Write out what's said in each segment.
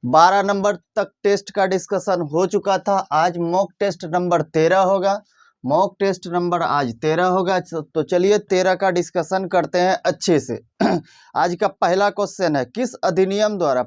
12 number तक test का discussion हो चुका था। आज मॉक टेस्ट नंबर 13 होगा। मॉक टेस्ट नंबर आज 13 होगा। तो चलिए 13 का डिस्कशन करते हैं अच्छे से। आज का पहला क्वेश्चन है, किस अधिनियम द्वारा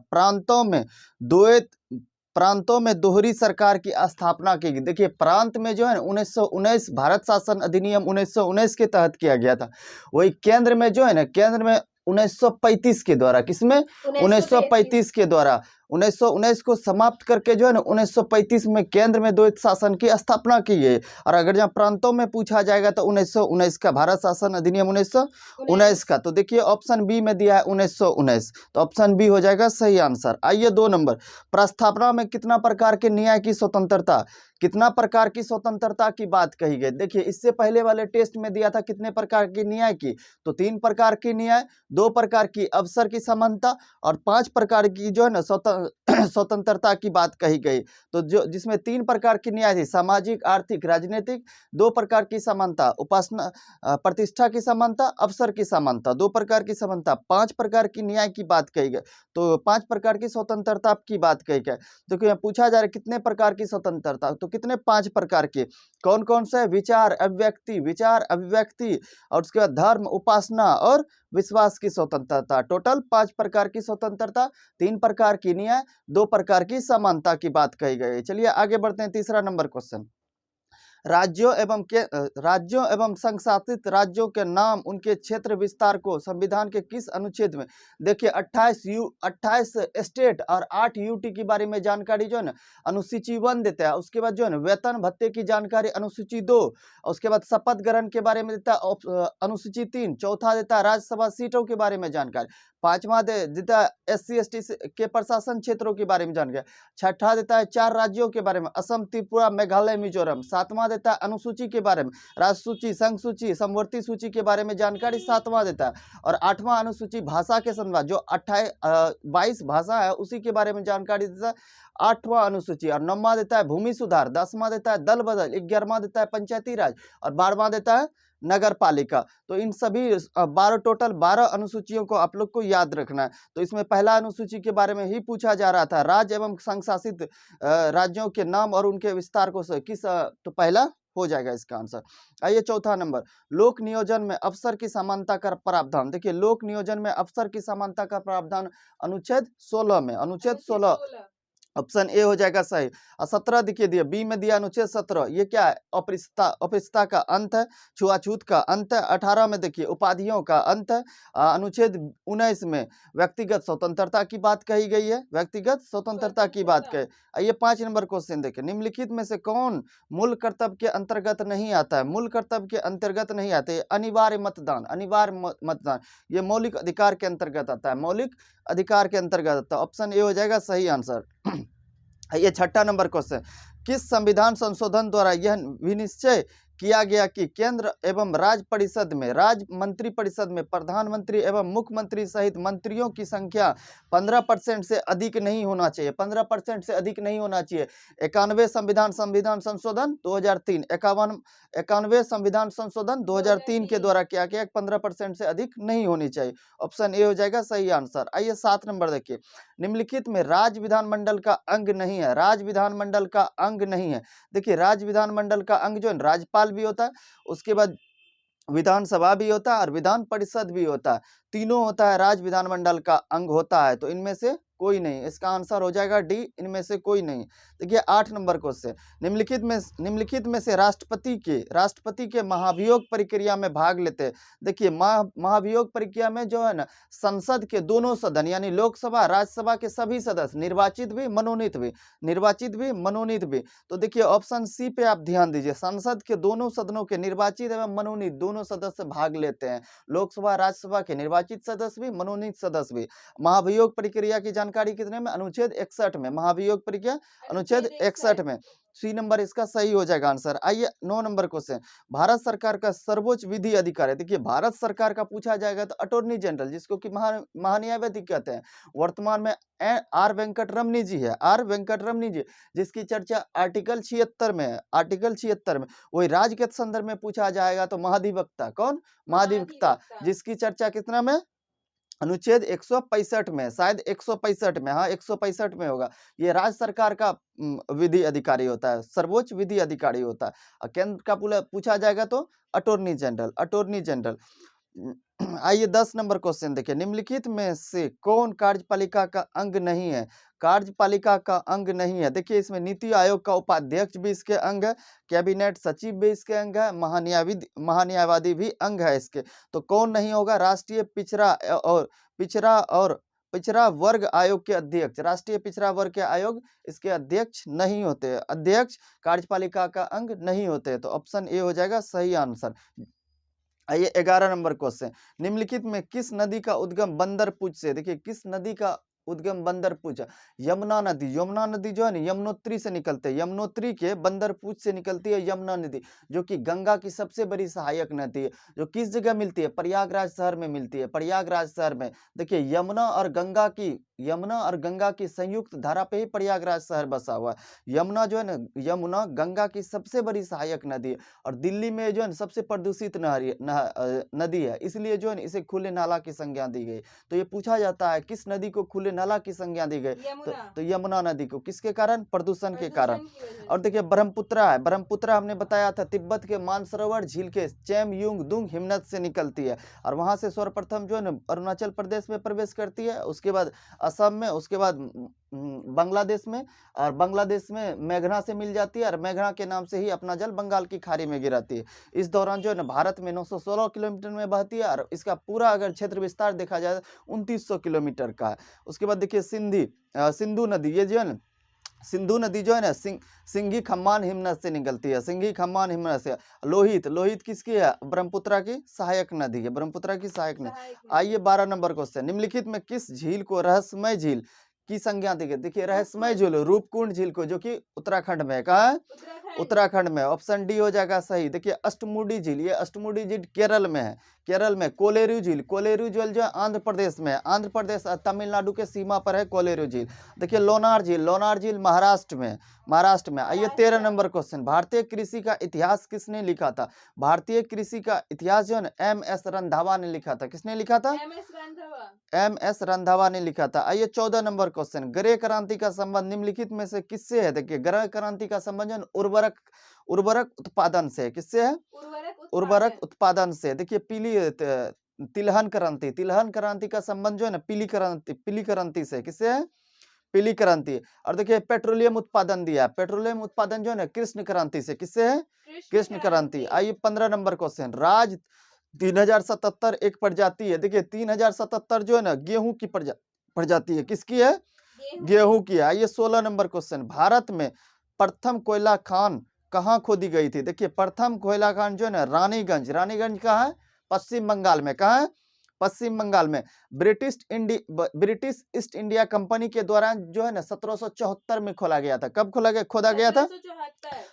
प्रांतों में दोहरी सरकार की स्थापना की गई। देखिए प्रांत में जो है 1919 भारत शासन अधिनियम 1919 के तहत किया गया था। वही केंद्र में जो है ना, केंद्र में 1935 के द्वारा, किसमें 1935 के द्वारा 1919 को समाप्त करके जो है ना 1935 में केंद्र में द्वैत शासन की स्थापना की गई। और अगर जहाँ प्रांतों में पूछा जाएगा तो 1919 का भारत शासन अधिनियम 1919 का। तो देखिए ऑप्शन बी में दिया है 1919, तो ऑप्शन बी हो जाएगा सही आंसर। आइए 2 नंबर, प्रस्तावना में कितना प्रकार के न्याय की स्वतंत्रता, कितना प्रकार की स्वतंत्रता की बात कही गई। देखिए इससे पहले वाले टेस्ट में दिया था कितने प्रकार की न्याय की, तो 3 प्रकार की न्याय, 2 प्रकार की अवसर की समानता और 5 प्रकार की जो है ना स्वतंत्रता की बात कही गई। तो जो जिसमें 3 प्रकार की न्याय थी, सामाजिक, आर्थिक, राजनीतिक, 2 प्रकार की समानता, उपासना प्रतिष्ठा की समानता, अवसर की समानता, 2 प्रकार की समानता, 5 प्रकार की न्याय की बात कही गई। तो 5 प्रकार की स्वतंत्रता की बात कही गई। तो क्या पूछा जा रहा है कितने प्रकार की स्वतंत्रता, तो कितने 5 प्रकार के, कौन कौन से, विचार अभिव्यक्ति और उसके बाद धर्म, उपासना और विश्वास की स्वतंत्रता। टोटल 5 प्रकार की स्वतंत्रता, 3 प्रकार की न्याय, 2 प्रकार की समानता की बात कही गई। चलिए आगे बढ़ते हैं। तीसरा नंबर क्वेश्चन, राज्यों एवं संघ शासित राज्यों के नाम उनके क्षेत्र विस्तार को संविधान के किस अनुच्छेद में। देखिए 28 स्टेट और 8 यूटी के बारे में जानकारी जो है ना अनुसूची 1 देता है। उसके बाद जो है ना वेतन भत्ते की जानकारी अनुसूची 2, उसके बाद शपथ ग्रहण के बारे में देता है अनुसूची 3, चौथा देता है राज्यसभा सीटों के बारे में जानकारी, पांचवा देता है SC ST के प्रशासन क्षेत्रों के बारे में जानकारी, छठा देता है 4 राज्यों के बारे में, असम, त्रिपुरा, मेघालय, मिजोरम, सातवां देता है अनुसूची के बारे में, राज्य सूची, संघ सूची, समवर्ती सूची के बारे में जानकारी सातवां देता है, और 8वां अनुसूची भाषा के संदर्भ जो 22 भाषा है उसी के बारे में जानकारी देता है 8वां अनुसूची, और 9वां देता है भूमि सुधार, 10वां देता है दल बदल, 11वां देता है पंचायती राज और 12वां देता है नगर पालिका। तो इन सभी 12 टोटल 12 अनुसूचियों को आप लोग को याद रखना है। तो इसमें पहला अनुसूची के बारे में ही पूछा जा रहा था, राज्य एवं संघ शासित राज्यों के नाम और उनके विस्तार को तो पहला हो जाएगा इसका आंसर। आइए चौथा नंबर, लोक नियोजन में अफसर की समानता का प्रावधान। देखिए लोक नियोजन में अफसर की समानता का प्रावधान अनुच्छेद 16 में, अनुच्छेद 16 ऑप्शन ए हो जाएगा सही। और 17 देखिए दिया, बी में दिया अनुच्छेद 17, ये क्या है, अपरिष्टता का अंत है, छुआछूत का अंत है। 18 में देखिए उपाधियों का अंत है। अनुच्छेद 19 में व्यक्तिगत स्वतंत्रता की बात कही गई है, व्यक्तिगत स्वतंत्रता की बात कही। आइए 5 नंबर क्वेश्चन देखिए, निम्नलिखित में से कौन मूल कर्तव्य के अंतर्गत नहीं आता है। मूल कर्तव्य के अंतर्गत नहीं आते, अनिवार्य मतदान ये मौलिक अधिकार के अंतर्गत आता है, मौलिक अधिकार के अंतर्गत आता है। ऑप्शन ए हो जाएगा सही आंसर। ये छठा नंबर क्वेश्चन, किस संविधान संशोधन द्वारा यह विनिश्चय किया गया कि केंद्र एवं राज्य परिषद में, राज्य मंत्री परिषद में प्रधानमंत्री एवं मुख्यमंत्री सहित मंत्रियों की संख्या 15% से अधिक नहीं होना चाहिए, 15% से अधिक नहीं होना चाहिए। 91 संविधान संशोधन 2003, 91 संविधान संशोधन 2003 के द्वारा किया गया 15% से अधिक नहीं होनी चाहिए। ऑप्शन ए हो जाएगा सही आंसर। आइए 7 नंबर देखिए, निम्नलिखित में राज्य विधानमंडल का अंग नहीं है, राज्य विधानमंडल का अंग नहीं है। देखिए राज्य विधानमंडल का अंग जो है राज्यपाल भी होता है, उसके बाद विधानसभा भी होता है और विधान परिषद भी होता है, तीनों होता है राज्य विधानमंडल का अंग होता है। तो इनमें से कोई नहीं, इसका आंसर हो जाएगा डी, इनमें से कोई नहीं। देखिए 8 नंबर क्वेश्चन, निम्नलिखित में से राष्ट्रपति के महाभियोग प्रक्रिया में भाग लेते हैं। देखिए महाभियोग प्रक्रिया में जो है ना संसद के दोनों सदन यानी लोकसभा राज्यसभा के सभी सदस्य, निर्वाचित भी मनोनीत भी। तो देखिए ऑप्शन सी पे आप ध्यान दीजिए, संसद के दोनों सदनों के निर्वाचित एवं मनोनीत दोनों सदस्य भाग लेते हैं, लोकसभा राज्यसभा के निर्वाचित सदस्य भी मनोनीत सदस्य भी। महाभियोग प्रक्रिया की जानकारी कितने में, अनुच्छेद 61 में, महाभियोग प्रक्रिया अनुच्छेद 61 में। सी नंबर इसका सही हो जाएगा आंसर। आइए 9 नंबर क्वेश्चन, भारत सरकार का सर्वोच्च विधि अधिकार है। देखिए भारत सरकार का पूछा जाएगा तो अटॉर्नी जनरल, जिसको कि महान्यायवादी कहते हैं, वर्तमान में आर वेंकटरमणी जी है, आर वेंकटरमणी जी, जिसकी चर्चा आर्टिकल 76 में है, आर्टिकल 76 में। वही राज्य के संदर्भ में पूछा जाएगा तो महाधिवक्ता, कौन, महाधिवक्ता, जिसकी चर्चा कितना में अनुच्छेद 165 में, शायद 165 में, हाँ 165 में होगा। ये राज्य सरकार का विधि अधिकारी होता है, सर्वोच्च विधि अधिकारी होता है। और केंद्र का पूछा जाएगा तो अटॉर्नी जनरल, अटॉर्नी जनरल। आइए 10 नंबर क्वेश्चन देखिए, निम्नलिखित में से कौन कार्यपालिका का अंग नहीं है? कार्यपालिका का अंग नहीं है, देखिए इसमें नीति आयोग का उपाध्यक्ष भी इसके अंग है, कैबिनेट सचिव भी इसके अंग है, महान्यायवादी भी अंग है इसके। तो कौन नहीं होगा? राष्ट्रीय पिछड़ा वर्ग आयोग के अध्यक्ष, राष्ट्रीय पिछड़ा वर्ग के आयोग इसके अध्यक्ष नहीं होते, अध्यक्ष कार्यपालिका का अंग नहीं होते। तो ऑप्शन ए हो जाएगा सही आंसर। आइए 11 नंबर क्वेश्चन, निम्नलिखित में किस नदी का उद्गम बंदरपुच से? देखिए किस नदी का उद्गम बंदरपुच? यमुना नदी। यमुना नदी जो है ना यमुनोत्री से निकलते हैं, यमुनोत्री के बंदरपुच से निकलती है यमुना नदी, जो कि गंगा की सबसे बड़ी सहायक नदी है, जो किस जगह मिलती है? प्रयागराज शहर में मिलती है, प्रयागराज शहर में। देखिए यमुना और गंगा की संयुक्त धारा पे ही प्रयागराज शहर बसा हुआ है। यमुना जो है ना, यमुना गंगा की सबसे बड़ी सहायक नदी है, और दिल्ली में जो है सबसे प्रदूषित नदी है, इसलिए जो है इसे खुले नाला की संज्ञा दी गई। तो ये पूछा जाता है किस नदी को खुले नाला की संज्ञा दी गई? तो यमुना नदी को। किसके कारण? प्रदूषण के कारण। और देखिए ब्रह्मपुत्रा है, ब्रह्मपुत्रा हमने बताया था तिब्बत के मानसरोवर झील के चेमयुंगदुंग हिमनद से निकलती है, और वहां से सर्वप्रथम जो है ना अरुणाचल प्रदेश में प्रवेश करती है, उसके बाद असम में, उसके बाद बांग्लादेश में, और बांग्लादेश में मेघना से मिल जाती है, और मेघना के नाम से ही अपना जल बंगाल की खाड़ी में गिराती है। इस दौरान जो है ना भारत में 916 किलोमीटर में बहती है, और इसका पूरा अगर क्षेत्र विस्तार देखा जाए 2900 किलोमीटर का है। उसके बाद देखिए सिंधु नदी, ये जो है ना सिंधु नदी जो है ना सिंघी खम्मान हिमनद से निकलती है, सिंघी खम्मान हिमनद से। लोहित किसकी है? ब्रह्मपुत्रा की सहायक नदी है, ब्रह्मपुत्रा की सहायक नदी। आइए 12 नंबर क्वेश्चन, निम्नलिखित में किस झील को रहस्यमय झील की संज्ञा दी गई? देखिए रहस्यमय झील रूपकुंड झील को, जो कि उत्तराखंड में है। कहाँ है? उत्तराखंड में। ऑप्शन डी हो जाएगा सही। देखिए अष्टमुडी झील, ये अष्टमुडी झील केरल में है, केरल में। कोलेरू झील जो है आंध्र प्रदेश में है, आंध्र प्रदेश और तमिलनाडु के सीमा पर है कोलेरू झील। देखिए लोनार झील महाराष्ट्र में, महाराष्ट्र में। आइए 13 नंबर क्वेश्चन, भारतीय कृषि का इतिहास किसने लिखा था? भारतीय कृषि का इतिहास जो है ना एम.एस. रंधावा ने लिखा था। किसने लिखा था? एम.एस. रंधावा ने लिखा था। आइए 14 नंबर क्वेश्चन, गृह क्रांति का संबंध निम्नलिखित में से किससे है? देखिए गृह क्रांति का संबंध उर्वरक उत्पादन से। किससे है? उर्वरक उत्पादन से। देखिए तिलहन क्रांति का संबंध जो है ना पीली क्रांति से। किससे है? पीली क्रांति। और देखिए पेट्रोलियम उत्पादन दिया, पेट्रोलियम उत्पादन जो है ना कृष्ण क्रांति से। किससे है? कृष्ण क्रांति। आइए 15 नंबर क्वेश्चन, राज 3077 एक प्रजाति है। देखिए 3077 जो है ना गेहूं की प्रजाति है। किसकी है? गेहूं की है। आइए 16 नंबर क्वेश्चन, भारत में प्रथम कोयला खान कहाँ खोदी गई थी? देखिए प्रथम कोयला खान जो है ना रानीगंज कहाँ है? पश्चिम बंगाल में। कहाँ है? पश्चिम बंगाल में। ब्रिटिश ईस्ट इंडिया कंपनी के दौरान जो है ना 1774 में खोला गया था। कब खोदा गया था?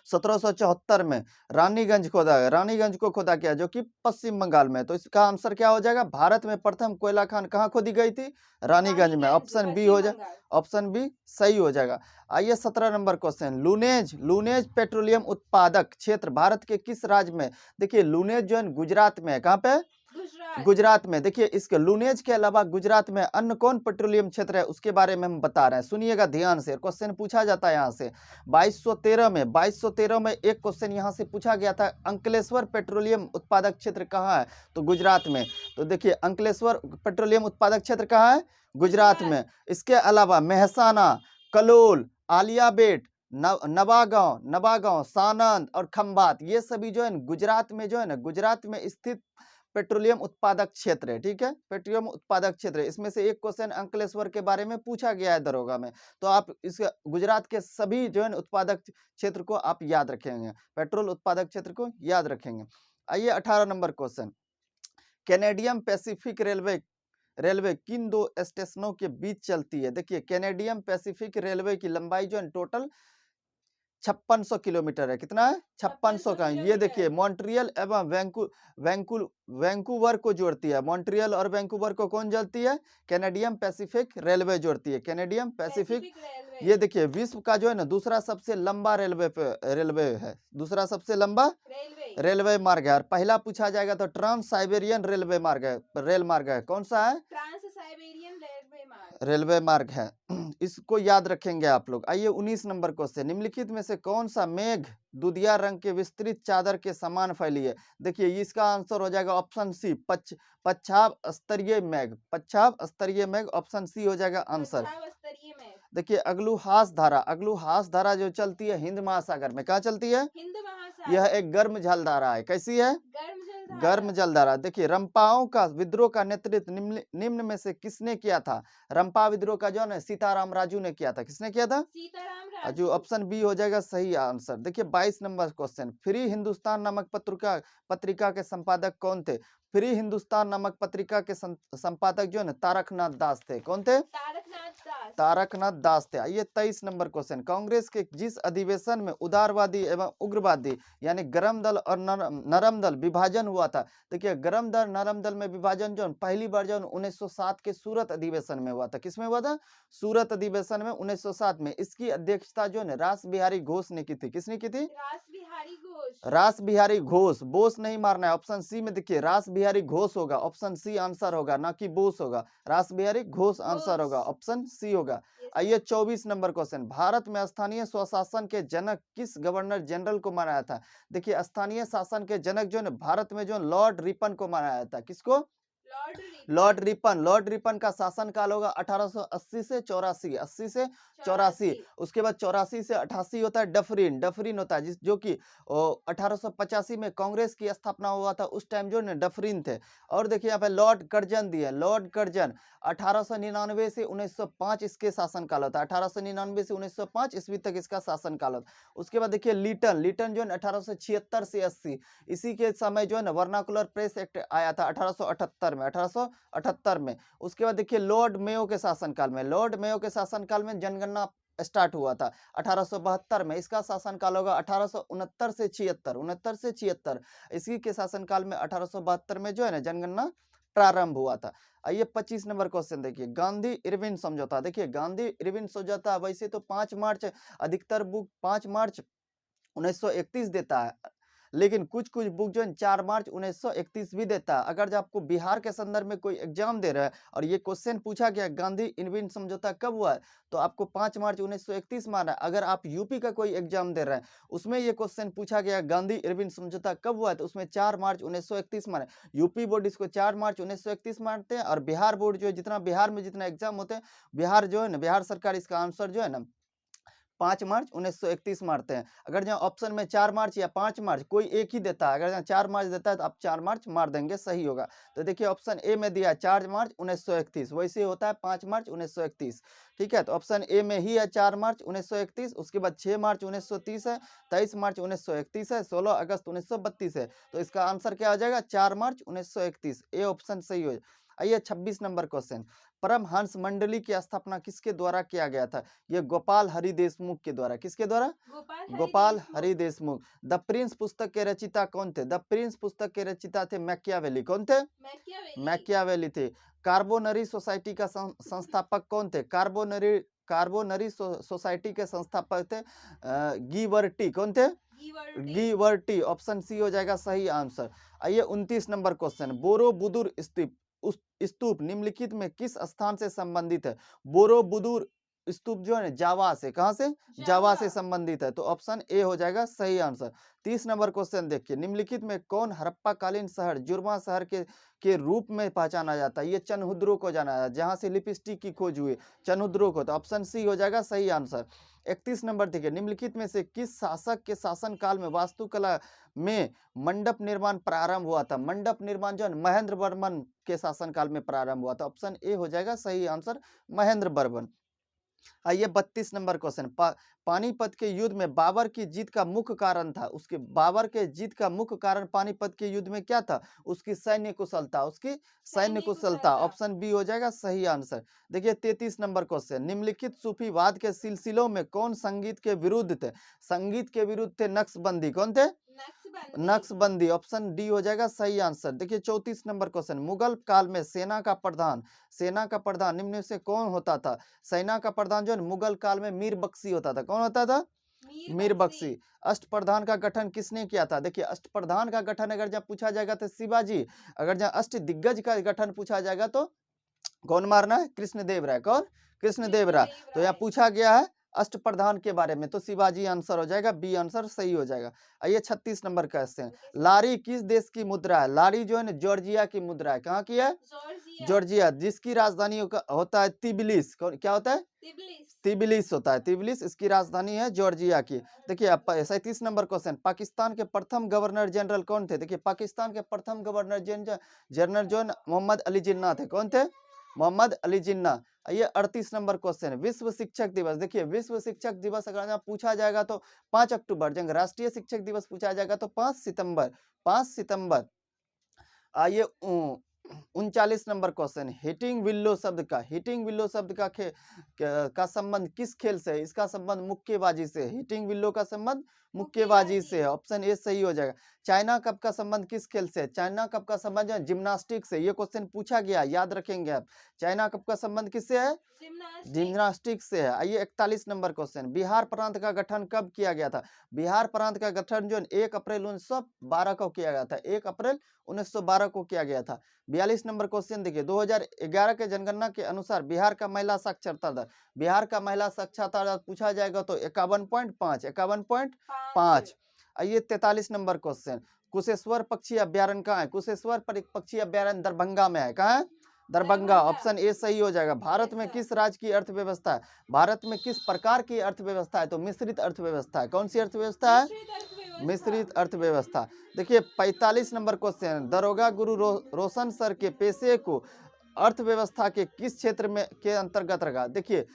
1774 में रानीगंज को खोदा गया, जो कि पश्चिम बंगाल में। तो इसका आंसर क्या हो जाएगा? भारत में प्रथम कोयला खान कहाँ खोदी गई थी? रानीगंज में। ऑप्शन बी हो जाएगा, ऑप्शन बी सही हो जाएगा। आइए 17 नंबर क्वेश्चन, लूनेज पेट्रोलियम उत्पादक क्षेत्र भारत के किस राज्य में? देखिए लूनेज जो है गुजरात में है। कहाँ पे? गुजरात में। देखिए इसके लूनेज के अलावा गुजरात में अन्य कौन पेट्रोलियम क्षेत्र है उसके बारे में हम बता रहे हैं, सुनिएगा ध्यान से। क्वेश्चन पूछा जाता है यहाँ से 2213 में एक क्वेश्चन यहाँ से पूछा गया था, अंकलेश्वर पेट्रोलियम उत्पादक क्षेत्र कहाँ है? तो गुजरात में। तो देखिए अंकलेश्वर पेट्रोलियम उत्पादक क्षेत्र कहाँ है? गुजरात में। इसके अलावा मेहसाना, कलोल, आलियाबेट, नवागांव, सानंद और खंबात, ये सभी जो है गुजरात में स्थित पेट्रोलियम उत्पादक क्षेत्र है। ठीक है, पेट्रोलियम उत्पादक क्षेत्र। इसमें से एक क्वेश्चन अंकलेश्वर के बारे में पूछा गया है दरोगा में, तो आप इस गुजरात के सभी जो है उत्पादक क्षेत्र को आप याद रखेंगे, पेट्रोल उत्पादक क्षेत्र को याद रखेंगे। आइए 18 number question, Canadian Pacific railway किन दो स्टेशनों के बीच चलती है? देखिए कैनेडियन पैसिफिक रेलवे की लंबाई जो है टोटल 5600 किलोमीटर है। कितना है? 5600 का। ये देखिए मॉन्ट्रियल एवं वैंकूवर को जोड़ती है। मॉन्ट्रियल और वैंकूवर को कौन जोड़ती है? कैनेडियन पैसिफिक रेलवे जोड़ती है, कैनेडियन पैसिफिक। ये देखिए विश्व का जो है ना दूसरा सबसे लंबा रेलवे है, दूसरा सबसे लंबा रेलवे मार्ग है। और पहला पूछा जाएगा तो ट्रांस साइबेरियन रेल मार्ग है। कौन सा है? साइबेरियन रेलवे मार्ग। रेलवे मार्ग है। इसको याद रखेंगे आप लोग। आइए 19 नंबर क्वेश्चन, निम्नलिखित में से कौन सा मेघ दुधिया रंग के विस्तृत चादर के समान फैली है? देखिए इसका आंसर हो जाएगा ऑप्शन सी, पच्छाव स्तरीय मेघ, पच्छाव स्तरीय मेघ, ऑप्शन सी हो जाएगा आंसर। पच्छाव स्तरीय मेघ। देखिए अगलू हास धारा जो चलती है हिंद महासागर में, कहाँ चलती है? हिंद यह महासागर। एक गर्म जलधारा है। कैसी है? गर्म जलधारा। गर्म जलधारा। देखिए रंपाओं का विद्रोह का नेतृत्व निम्न में से किसने किया था? रंपा विद्रोह का जो है सीताराम राजू ने किया था। किसने किया था? सीताराम जो राजू। ऑप्शन बी हो जाएगा सही आंसर। देखिए 22 नंबर क्वेश्चन, फ्री हिंदुस्तान नामक पत्रिका के संपादक कौन थे? फ्री हिंदुस्तान नामक पत्रिका के संपादक जो है ना तारकनाथ दास थे। कौन थे? तारकनाथ दास। तारकनाथ दास थे। आइए 23 नंबर क्वेश्चन, कांग्रेस के जिस अधिवेशन में उदारवादी एवं उग्रवादी यानी गरम दल और नरम दल विभाजन हुआ था? देखिए गरम दल नरम दल में विभाजन जो पहली बार जो 1907 के सूरत अधिवेशन में हुआ था। किसमें हुआ था? सूरत अधिवेशन में 1907 में। इसकी अध्यक्षता जो है रास बिहारी घोष ने की थी। किसने की थी? रास बिहारी घोष। रास बिहारी घोष, बोस नहीं मारना है। ऑप्शन सी में देखिए रास बिहारी घोष होगा, ऑप्शन सी आंसर होगा, ना कि बोस होगा। रास बिहारी घोष आंसर होगा, ऑप्शन सी होगा। आइए 24 नंबर क्वेश्चन, भारत में स्थानीय स्वशासन के जनक किस गवर्नर जनरल को माना जाता है? देखिए स्थानीय शासन के जनक जो है भारत में जो लॉर्ड रिपन को माना जाता है। किसको? लॉर्ड रिपन का शासन काल होगा 1880 से 84, 80 से 84। उसके बाद 84 से 88 होता है डफरिन होता है, जिस जो कि 1885 में कांग्रेस की स्थापना हुआ था। उस टाइम जो डफरिन थे। और देखिए यहाँ पे लॉर्ड कर्जन दिए, लॉर्ड कर्जन 1899 से 1905 इसके शासन काल होता है। 1899 से 1905 ईस्वी तक इसका शासन काल होता है। उसके बाद देखिए लिटन जो है 1876 से 80, इसी के समय जो है ना वर्नाकुलर प्रेस एक्ट आया था 1878 में। उसके बाद देखिए लॉर्ड मेयो के शासनकाल में जनगणना स्टार्ट हुआ था 1872 में। इसका शासनकाल होगा 1869 से 76, इसी के शासनकाल में 1872 में जो है ना जनगणना प्रारंभ हुआ था। आइए 25 नंबर क्वेश्चन देखिए, गांधी इरविन समझौता। देखिए गांधी इरविन समझौता वैसे तो 5 मार्च अधिकतर बुक 5 मार्च 1931 देता है, लेकिन कुछ बुक जो है 4 मार्च 1931 भी देता है। अगर जब आपको बिहार के संदर्भ में कोई एग्जाम दे रहा है और ये क्वेश्चन पूछा गया गांधी इरविन समझौता कब हुआ है, तो आपको 5 मार्च 1931 माना है। अगर आप यूपी का कोई एग्जाम दे रहे हैं उसमें ये क्वेश्चन पूछा गया गांधी इरविन समझौता कब हुआ है, तो उसमें 4 मार्च 1931 माना। यूपी बोर्ड इसको 4 मार्च 1931 मानते हैं, और बिहार बोर्ड जो है जितना बिहार में जितना एग्जाम होते हैं, बिहार जो है ना बिहार सरकार इसका आंसर जो है ना 5 मार्च 1931 मारते हैं। अगर जहाँ ऑप्शन में 4 मार्च या 5 मार्च कोई एक ही देता है, अगर जहाँ 4 मार्च देता है तो आप 4 मार्च मार देंगे, सही होगा। तो देखिए ऑप्शन ए में दिया है 4 मार्च 1931, वैसे होता है 5 मार्च 1931। ठीक है, तो ऑप्शन ए में ही है 4 मार्च 1931। उसके बाद 6 मार्च 1930 है, 23 मार्च 1931 है, 16 अगस्त 1932 है। तो इसका आंसर क्या हो जाएगा? 4 मार्च 1931, ए ऑप्शन सही हो। आइए 26 नंबर क्वेश्चन, परमहंस मंडली की स्थापना किसके द्वारा किया गया था? ये गोपाल हरि देशमुख के द्वारा। किसके द्वारा? गोपाल हरि देशमुख। द प्रिंस पुस्तक के रचिता कौन थे? द प्रिंस पुस्तक के रचिता थे मैकियावेली। कौन थे? मैकियावेली थे। कार्बोनरी सोसाइटी का संस्थापक कौन थे? कार्बोनरी सोसाइटी के संस्थापक थे गीवर्टी। कौन थे? गीवर्टी, ऑप्शन सी हो जाएगा सही आंसर। आइए 29 नंबर क्वेश्चन, बोरोबुदुर स्तूप निम्नलिखित में किस स्थान से संबंधित है? बोरोबुदुर स्तूप जो है जावा से, कहां से? जावा से संबंधित है, तो ऑप्शन ए हो जाएगा सही आंसर। 30 नंबर क्वेश्चन देखिए, निम्नलिखित में कौन हड़प्पा कालीन शहर जुर्मा शहर के रूप में पहचाना जाता है? ये चनहुद्रो को जाना जाता है, जहां से लिपस्टिक की खोज हुई, चनहुद्रो को, तो ऑप्शन सी हो जाएगा सही आंसर। 31 नंबर देखिए, निम्नलिखित में से किस शासक के शासन काल में वास्तुकला में मंडप निर्माण प्रारंभ हुआ था? मंडप निर्माण जो है महेंद्र वर्मन के शासन काल में प्रारंभ हुआ था, ऑप्शन ए हो जाएगा सही आंसर, महेंद्र वर्मन। आइए 32 नंबर क्वेश्चन, पानीपत के युद्ध में बाबर की जीत का मुख्य कारण था, उसके बाबर के जीत का मुख्य कारण पानीपत के युद्ध में क्या था? उसकी सैन्य कुशलता, उसकी सैन्य कुशलता, ऑप्शन बी हो जाएगा सही आंसर। देखिए 33 नंबर क्वेश्चन, निम्नलिखित सूफीवाद के सिलसिलों में कौन संगीत के विरुद्ध थे? संगीत के विरुद्ध थे नक्शबंदी। कौन थे? नक्शबंदी, ऑप्शन डी हो जाएगा सही आंसर। देखिए 34 नंबर क्वेश्चन, मुगल काल में सेना का प्रधान निम्न में से कौन होता था? सेना का प्रधान जो है मुगल काल में मीर बख्शी होता था। कौन होता था? मीर बख्शी। अष्टप्रधान का गठन किसने किया था? देखिए अष्टप्रधान का गठन अगर जब पूछा जाएगा तो शिवाजी, अगर जब अष्ट दिग्गज का गठन पूछा जाएगा तो कौन मारना है? कृष्णदेव राय। कौन? कृष्णदेव राय। तो यहाँ पूछा गया है अष्टप्रधान के बारे में, तो शिवाजी आंसर हो जाएगा, बी आंसर सही हो जाएगा। आइए 36 नंबर क्वेश्चन, लारी किस देश की मुद्रा है? लारी जो है ना जॉर्जिया की मुद्रा है। कहाँ की है? जॉर्जिया, जिसकी राजधानी होता है तिबिलिस। क्या होता है? तिबिलिस होता है, तिबिलिस इसकी राजधानी है जॉर्जिया की। देखिए 37 नंबर क्वेश्चन, पाकिस्तान के प्रथम गवर्नर जनरल कौन थे? देखिए पाकिस्तान के प्रथम गवर्नर जनरल जो मोहम्मद अली जिन्ना थे। कौन थे? मोहम्मद अली जिन्ना। ये 38 नंबर क्वेश्चन, विश्व शिक्षक दिवस। देखिए विश्व शिक्षक दिवस अगर यहाँ पूछा जाएगा तो 5 अक्टूबर, जब राष्ट्रीय शिक्षक दिवस पूछा जाएगा तो 5 सितंबर। 5 सितंबर। आइए 39 नंबर क्वेश्चन, हिटिंग विल्लो शब्द का, हिटिंग विल्लो शब्द का संबंध किस खेल से है? इसका संबंध मुक्केबाजी से। हिटिंग विल्लो का संबंध मुक्केबाजी से है। ऑप्शन ए सही हो जाएगा। चाइना कप का संबंध किस खेल से है? चाइना कप का संबंध है जिम्नास्टिक से। ये क्वेश्चन पूछा गया, याद रखेंगे आप। चाइना कप का संबंध किससे है? जिम्नास्टिक से है। आइए 41 नंबर क्वेश्चन, बिहार प्रांत का गठन कब किया गया था? बिहार प्रांत का गठन जो 1 अप्रैल 1912 को किया गया था। 1 अप्रैल 1912 को किया गया था। 42 नंबर क्वेश्चन देखिए, 2011 के जनगणना के अनुसार बिहार का महिला साक्षरता दर, बिहार का महिला साक्षरता दर पूछा जाएगा तो 51.5, 51.5। आइए 43 नंबर क्वेश्चन, कुशेश्वर पक्षी अभ्यारण्य कहाँ है? कुशेश्वर पक्षी अभ्यारण्य दरभंगा में है। कहाँ है? दरभंगा। ऑप्शन ए सही हो जाएगा। भारत में किस राज्य की अर्थव्यवस्था है? भारत में किस प्रकार की अर्थव्यवस्था है? तो मिश्रित अर्थव्यवस्था है। कौन सी अर्थव्यवस्था है? मिश्रित अर्थव्यवस्था। देखिए 45 नंबर क्वेश्चन, दरोगा गुरु रोशन सर के पेशे को अर्थव्यवस्था के किस क्षेत्र में के अंतर्गत रखा? देखिए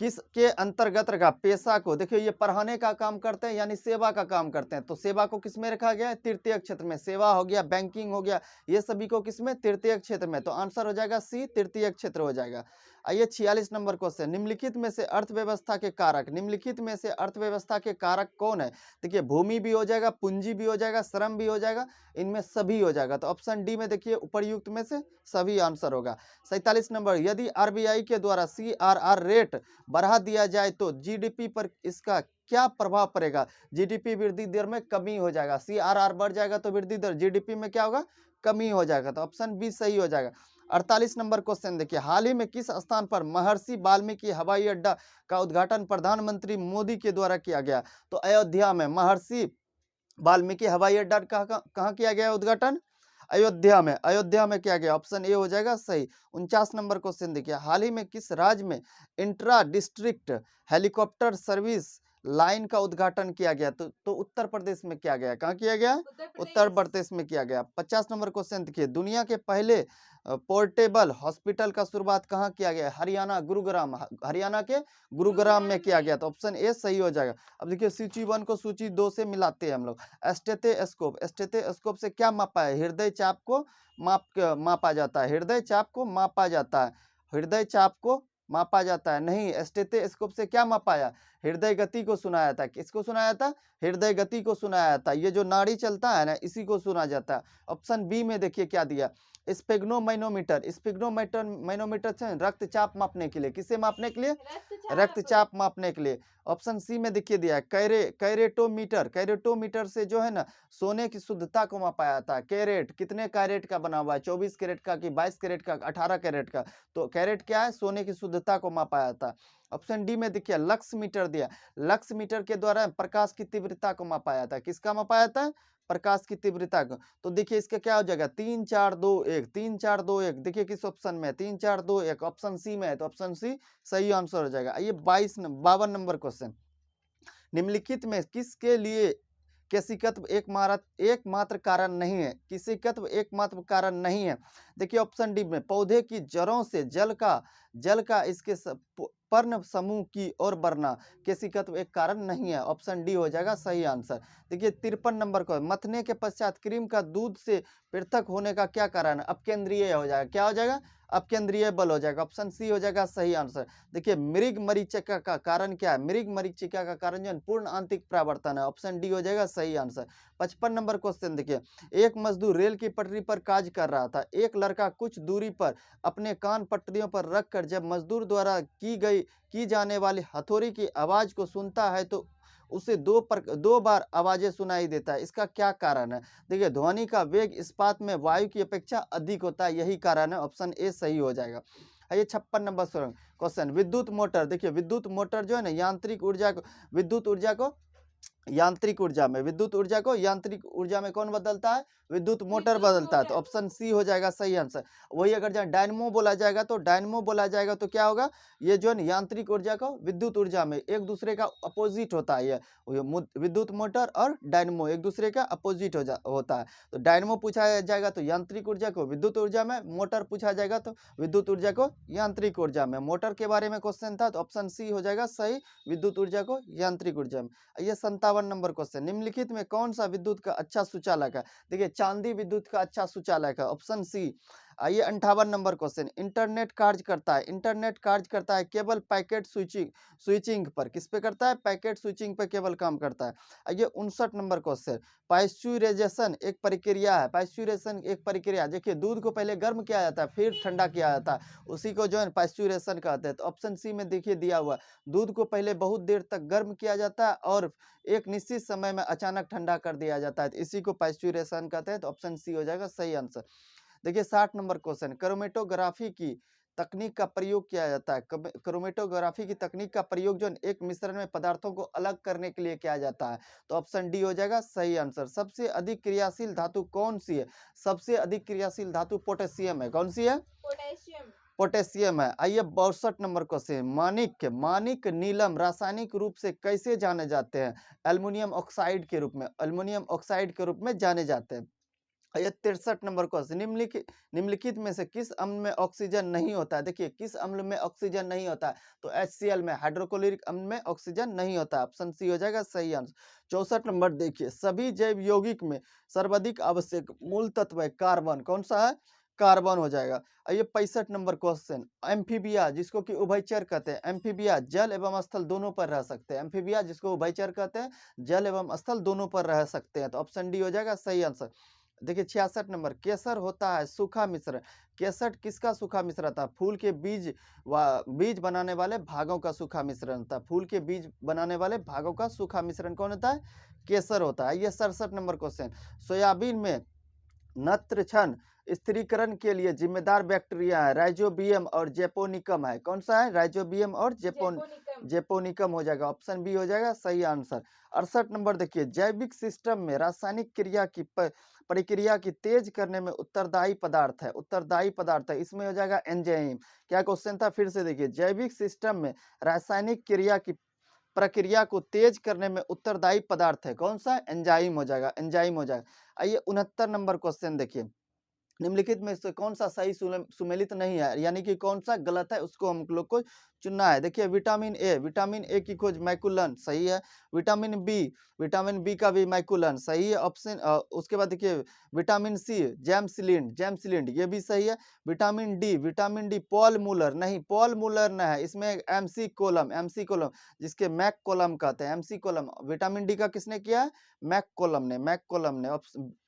किस के अंतर्गत रखा पेशा को? देखिए ये पढ़ाने का काम करते हैं, यानी सेवा का काम करते हैं, तो सेवा को किस में रखा गया है? तृतीय क्षेत्र में। सेवा हो गया, बैंकिंग हो गया, ये सभी को किस में? तृतीय क्षेत्र में। तो आंसर हो जाएगा सी, तृतीय क्षेत्र हो जाएगा। आइए 46 नंबर क्वेश्चन, निम्नलिखित में से अर्थव्यवस्था के कारक, निम्नलिखित में से अर्थव्यवस्था के कारक कौन है? देखिए भूमि भी हो जाएगा, पूंजी भी हो जाएगा, श्रम भी हो जाएगा, इनमें सभी हो जाएगा। तो ऑप्शन डी में देखिए उपर्युक्त में से सभी आंसर होगा। 47 नंबर, यदि आरबीआई के द्वारा सीआरआर रेट बढ़ा दिया जाए तो जीडीपी पर इसका क्या प्रभाव पड़ेगा? जीडीपी वृद्धि दर में कमी हो जाएगा। सीआरआर बढ़ जाएगा तो वृद्धि दर जीडीपी में क्या होगा? कमी हो जाएगा। तो ऑप्शन बी सही हो जाएगा। 48 नंबर क्वेश्चन देखिए, हाल ही में किस स्थान पर महर्षि वाल्मीकि हवाई अड्डा का उद्घाटन प्रधानमंत्री मोदी के द्वारा किया गया? तो अयोध्या में महर्षि वाल्मीकि हवाई अड्डा कहाँ किया गया उद्घाटन? अयोध्या में। अयोध्या में किया गया। ऑप्शन ए हो जाएगा सही। 49 नंबर क्वेश्चन देखिए, हाल ही में किस राज्य में intra district helicopter service line का उद्घाटन किया गया? तो उत्तर प्रदेश में किया गया। कहाँ किया गया? उत्तर प्रदेश में किया गया। 50 नंबर क्वेश्चन देखिए, दुनिया के पहले पोर्टेबल हॉस्पिटल का शुरुआत कहाँ किया गया? हरियाणा, गुरुग्राम। हरियाणा के गुरुग्राम में किया गया। तो ऑप्शन ए सही हो जाएगा। अब देखिए सूची 1 को सूची 2 से मिलाते हैं हम लोग। स्टेथोस्कोप, स्टेथोस्कोप से क्या मापा है? हृदय चाप को मापा जाता है। हृदय चाप को मापा जाता है। हृदय चाप को मापा जाता है। नहीं, स्टेथोस्कोप से क्या मापाया? हृदय गति को सुनाया था। किसको सुनाया था? हृदय गति को सुनाया था। ये जो नाड़ी चलता है ना, इसी को सुना जाता है। ऑप्शन बी में देखिए क्या दिया, स्पेग्नोमैनोमीटर। स्पेग्नोमैनोमीटर से रक्तचाप मापने के लिए, किसे मापने के लिए? रक्तचाप मापने के लिए। ऑप्शन सी में देखिए दिया कैरेटोमीटर। कैरेटोमीटर से जो है ना सोने की शुद्धता को मापा जाता है। कैरेट कितने कैरेट का बना हुआ है? 24 कैरेट का कि 22 कैरेट का, 18 कैरेट का? तो कैरेट क्या है? सोने की शुद्धता को मापा जाता है। ऑप्शन डी में देखिए लक्स मीटर दिया। लक्स मीटर के द्वारा प्रकाश की तीव्रता को मापा जाता है। किसका मापा जाता है? प्रकाश की तीव्रता को। तो देखिए इसका क्या हो जाएगा? 3 4 2 1, 3 4 2 1। देखिए किस ऑप्शन में? 3 4 2 1 ऑप्शन सी में है। तो ऑप्शन सी सही आंसर हो जाएगा। आइए 52 नंबर क्वेश्चन, निम्नलिखित में किसके लिए केशिकत्व एकमात्र कारण नहीं है? केशिकत्व एकमात्र कारण नहीं है। देखिए ऑप्शन डी में पौधे की जड़ों से जल का इसके पर्ण समूह की ओर बढ़ना केशिकत्व एक कारण नहीं है। ऑप्शन डी हो जाएगा सही आंसर। देखिए 53 नंबर को, मथने के पश्चात क्रीम का दूध से पृथक होने का क्या कारण है? अपकेंद्रीय हो जाएगा। क्या हो जाएगा? अपकेंद्रीय बल हो जाएगा। ऑप्शन सी हो जाएगा सही आंसर। देखिए मृग मरीचिका का कारण क्या है? मृग मरीचिका का कारण जो पूर्ण आंतरिक परावर्तन है। ऑप्शन डी हो जाएगा सही आंसर। 55 नंबर क्वेश्चन देखिए, एक मजदूर रेल की पटरी पर कार्य कर रहा था। एक लड़का कुछ दूरी पर अपने कान पटरियों पर रखकर जब मजदूर द्वारा की गई की जाने वाली हथौड़ी की आवाज को सुनता है तो उसे दो बार आवाजें सुनाई देता है, इसका क्या कारण है? देखिए, ध्वनि का वेग इस्पात में वायु की अपेक्षा अधिक होता है, यही कारण है। ऑप्शन ए सही हो जाएगा। आइए 56 नंबर क्वेश्चन, विद्युत मोटर। देखिए, विद्युत मोटर जो है ना, विद्युत ऊर्जा को यांत्रिक ऊर्जा में कौन बदलता है? विद्युत मोटर विद्युत बदलता है, तो मोटर। ऑप्शन सी हो जाएगा सही आंसर। वही अगर जहाँ डायनमो बोला जाएगा तो क्या होगा? ये जो है ना, यांत्रिक ऊर्जा को विद्युत ऊर्जा में एक दूसरे का अपोजिट होता है। ये विद्युत मोटर और डायनमो एक दूसरे का अपोजिट होता है। तो डायनमो पूछा जाएगा तो यांत्रिक ऊर्जा को विद्युत ऊर्जा में, मोटर पूछा जाएगा तो विद्युत ऊर्जा को यांत्रिक ऊर्जा में। मोटर के बारे में क्वेश्चन था तो ऑप्शन सी हो जाएगा सही, विद्युत ऊर्जा को यांत्रिक ऊर्जा में। ये 57 नंबर क्वेश्चन, निम्नलिखित में कौन सा विद्युत का अच्छा सुचालक है? देखिए, चांदी विद्युत का अच्छा सुचालक है, ऑप्शन सी। आइए 58 नंबर क्वेश्चन, इंटरनेट कार्य करता है केवल पैकेट स्विचिंग पर। किस पे करता है? पैकेट स्विचिंग पे केवल काम करता है। आइए 59 नंबर क्वेश्चन, पास्चुराइजेशन एक प्रक्रिया। देखिए, दूध को पहले गर्म किया जाता है, फिर ठंडा किया जाता है, उसी को जो है पास्चुरेशन कहते हैं। तो ऑप्शन सी में देखिए दिया हुआ, दूध को पहले बहुत देर तक गर्म किया जाता है और एक निश्चित समय में अचानक ठंडा कर दिया जाता है, तो इसी को पास्चुरेशन कहते हैं। तो ऑप्शन सी हो जाएगा सही आंसर। देखिए 60 नंबर क्वेश्चन, क्रोमेटोग्राफी की तकनीक का प्रयोग किया जाता है। क्रोमेटोग्राफी की तकनीक का प्रयोग जो है, एक मिश्रण में पदार्थों को अलग करने के लिए किया जाता है। तो ऑप्शन डी हो जाएगा सही आंसर। सबसे अधिक क्रियाशील धातु कौन सी है? सबसे अधिक क्रियाशील धातु पोटेशियम है। कौन सी है? पोटेशियम। पोटेशियम है। आइए 62 नंबर क्वेश्चन, मानिक नीलम रासायनिक रूप से कैसे जाने जाते हैं? एल्युमिनियम ऑक्साइड के रूप में जाने जाते हैं। आइए 63 नंबर क्वेश्चन, निम्नलिखित में से किस अम्ल में ऑक्सीजन नहीं होता है? देखिए, किस अम्ल में ऑक्सीजन नहीं होता है? तो HCl में, हाइड्रोक्लोरिक अम्ल में ऑक्सीजन नहीं होता है, ऑप्शन सी हो जाएगा सही आंसर। 64 नंबर देखिए, सभी जैव यौगिक में सर्वाधिक आवश्यक मूल तत्व है कार्बन। कौन सा है? कार्बन हो जाएगा। आइए 65 नंबर क्वेश्चन, एम्फीबिया जिसको कि उभयचर कहते हैं, एम्फीबिया जल एवं स्थल दोनों पर रह सकते हैं। एम्फीबिया जिसको उभयचर कहते हैं, जल एवं स्थल दोनों पर रह सकते हैं, तो ऑप्शन डी हो जाएगा सही आंसर। देखिए 66 नंबर, केसर होता है सूखा मिश्रण। केसर किसका सूखा मिश्रण था? फूल के बीज बनाने वाले भागों का सूखा मिश्रण था। फूल के बीज बनाने वाले भागों का सूखा मिश्रण कौन होता है? केसर होता है। ये 67 नंबर क्वेश्चन, सोयाबीन में नत्र स्थिरीकरण के लिए जिम्मेदार बैक्टीरिया है, राइजोबियम और जेपोनिकम है। कौन सा है? राइजोबियम और जेपोनिकम। जेपोनिकम हो जाएगा, ऑप्शन बी हो जाएगा सही आंसर। 68 नंबर देखिए, जैविक सिस्टम में रासायनिक प्रक्रिया की तेज करने में उत्तरदायी पदार्थ है, इसमें हो जाएगा एंजाइम। क्या क्वेश्चन था? फिर से देखिए, जैविक सिस्टम में रासायनिक प्रक्रिया को तेज करने में उत्तरदायी पदार्थ है, कौन सा? एंजाइम हो जाएगा। आइए 69 नंबर क्वेश्चन देखिए, निम्नलिखित में से कौन सा सही सुमेलित नहीं है, यानी कि कौन सा गलत है, उसको हम लोग को चुनना है। देखिए, विटामिन ए की खोज मैकुलन सही है। विटामिन बी का भी मैकुलन सही है, ऑप्शन। उसके बाद देखिए, विटामिन सी जेम्सलिंड ये भी सही है। विटामिन डी पॉल मूलर नहीं है, इसमें एमसी कोलम जिसके मैक कोलम कहते हैं, एमसी कोलम। विटामिन डी का किसने किया है? मैक कोलम ने।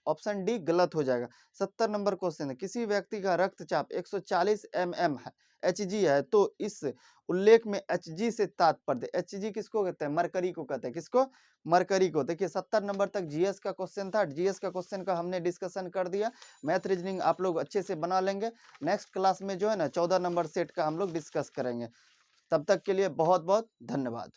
ऑप्शन डी गलत हो जाएगा। 70 नंबर क्वेश्चन है, किसी व्यक्ति का रक्तचाप 140 mm है, Hg है, तो इस उल्लेख में Hg से तात्पर्य, Hg किसको कहते हैं? मरकरी को कहते हैं। किसको? मरकरी को। देखिए 70 नंबर तक जीएस का क्वेश्चन था, जीएस का क्वेश्चन का हमने डिस्कशन कर दिया। मैथ रीजनिंग आप लोग अच्छे से बना लेंगे। नेक्स्ट क्लास में जो है ना 14 नंबर सेट का हम लोग डिस्कस करेंगे। तब तक के लिए बहुत बहुत धन्यवाद।